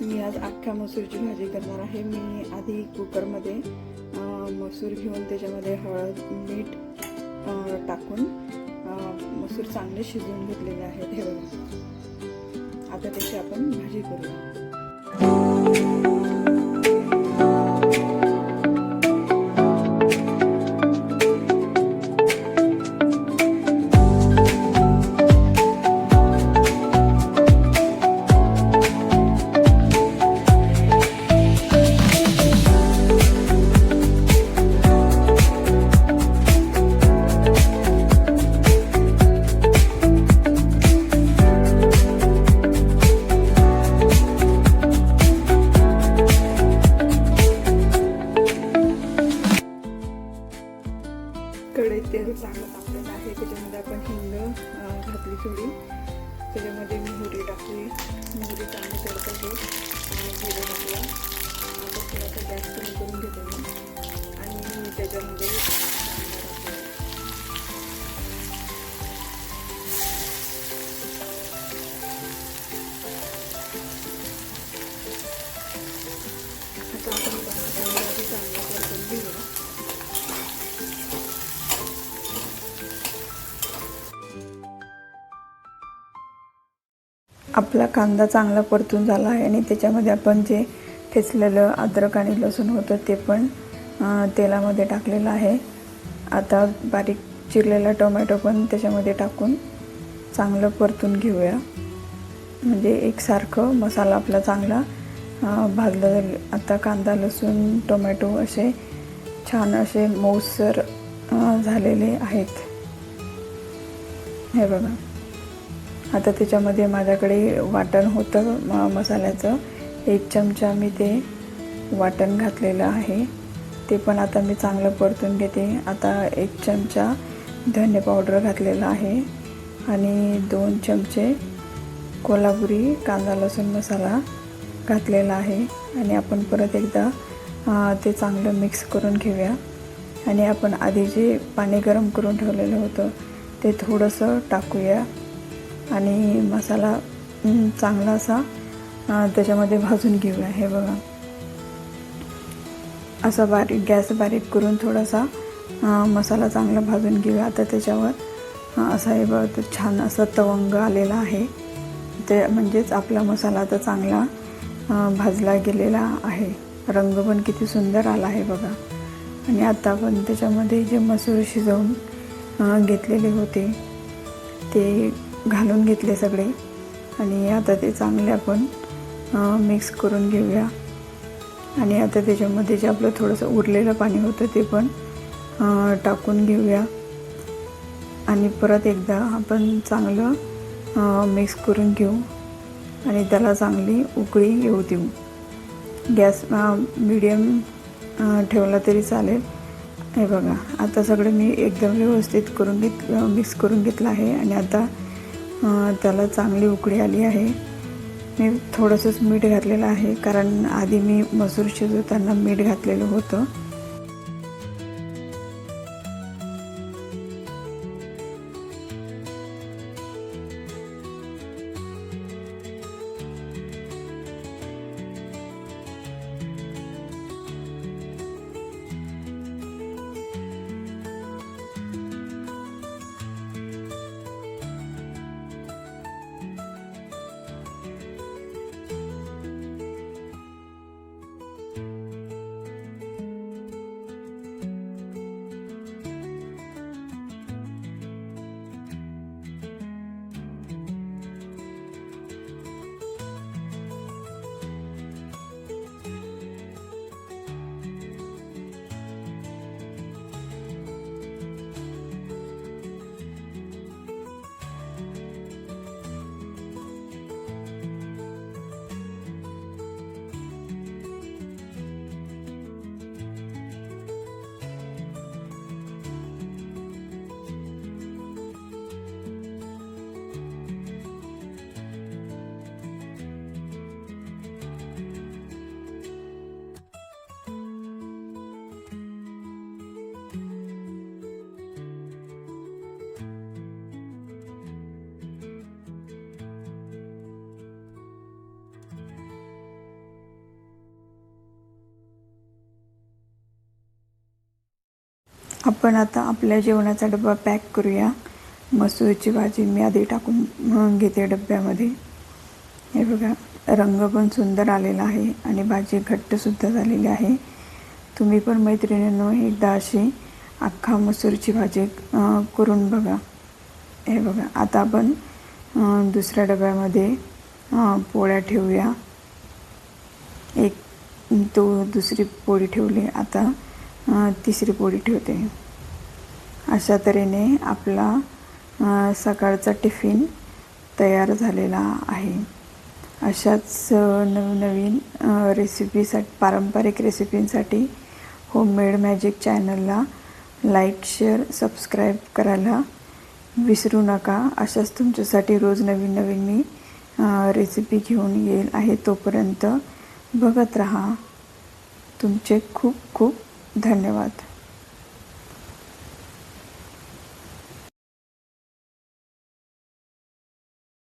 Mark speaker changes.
Speaker 1: मी आज अख्ख्या मसूरची भाजी करणार आहे। मी आधी कुकरमध्ये मसूर घेऊन त्याच्यामध्ये हळद मीठ टाकून मसूर चांगले शिजवून घेतलेले आहेत। हे बघा, आता त्याची आपण भाजी करूया। कढईत तेल चांगलं तापलेलं आहे, त्याच्यामध्ये आपण हिंग घातली थोडी, त्याच्यामध्ये मोहरी टाकली, मोहरी चांगली तडतडली आणि जिरं घातलं। आता थोडासा गॅस कमी करून घेते मी आणि त्याच्यामध्ये कांदा टाकला। आता आपण कांदा चांगला परतून घेऊया। आपला कांदा चांगला परतून झाला आहे आणि त्याच्यामध्ये आपण जे ठेचलेलं अद्रक आणि लसूण होतं ते पण तेलामध्ये टाकलेलं आहे। आता बारीक चिरलेला टोमॅटो पण त्याच्यामध्ये टाकून चांगलं परतून घेऊया, म्हणजे एकसारखं मसाला आपला चांगला भाजला जाईल। आता कांदा लसूण टोमॅटो असे छान असे मऊसर झालेले आहेत। हे बघा, आता त्याच्यामध्ये माझ्याकडे वाटण होतं मसाल्याचं, 1 चमचा मी ते वाटण घातलेलं आहे, ते पण आता मी चांगलं परतून घेते। आता 1 चमचा धने पावडर घातलेला आहे आणि 2 चमचे कोल्हापुरी कांदा लसूण मसाला घातलेला आहे आणि आपण परत एकदा ते चांगलं मिक्स करून घेऊया। आणि आपण आधी जे पाणी गरम करून ठेवलेलं होतं ते थोडंसं टाकूया आणि मसाला चांगला असा त्याच्यामध्ये भाजून घेऊया। हे बघा, असा गॅस बारीक करून थोडासा मसाला चांगला भाजून घेऊया। आता त्याच्यावर असा हे बघा छान असा तवंग आलेला आहे, ते म्हणजेच आपला मसाला आता चांगला भाजला गेलेला आहे। रंग पण किती सुंदर आला आहे बघा। आणि आता आपण त्याच्यामध्ये जे मसूर शिजवून घेतलेले होते ते घालून घेतले सगळे आणि आता ते चांगले आपण मिक्स करून घेऊया। आणि आता त्याच्यामध्ये जे आपलं थोडंसं उरलेलं पाणी होतं ते पण टाकून घेऊया आणि परत एकदा आपण चांगलं मिक्स करून घेऊ आणि त्याला चांगली उकळी येऊ देऊ। गॅस मीडियम ठेवला तरी चालेल। हे बघा, आता सगळं मी एकदम व्यवस्थित करून मिक्स करून घेतलं आहे आणि आता त्याला चांगली उकळी आली आहे। मी थोडंसंच मीठ घातलेलं आहे, कारण आधी मी मसूर शिजवताना मीठ घातलेलं होतं। आपण आता आपल्या जेवणाचा डबा पॅक करूया. मसूरची भाजी मी आधी टाकून घेते डब्यामध्ये. हे बघा, रंग पण सुंदर आलेला आहे आणि भाजी घट्टसुद्धा झालेली आहे. तुम्ही पण मैत्रिणींनो एकदा अशी अख्खा मसूरची भाजी करून बघा. हे बघा, आता आपण दुसऱ्या डब्यामध्ये पोळ्या ठेवूया. दुसरी पोळी ठेवली, आता तिसरी पोळी ठेवते. अशा तऱ्हेने आपला सकाळचा टिफिन तयार झालेला आहे. अशाच नवनवीन रेसिपीसाठी, पारंपरिक रेसिपींसाठी होममेड मॅजिक चॅनलला लाईक, शेअर, सबस्क्राईब करायला विसरू नका. अशाच तुमच्यासाठी रोज नवीन नवीन मी रेसिपी घेऊन येईल आहे. तोपर्यंत बघत राहा. तुमचे खूप खूप धन्यवाद.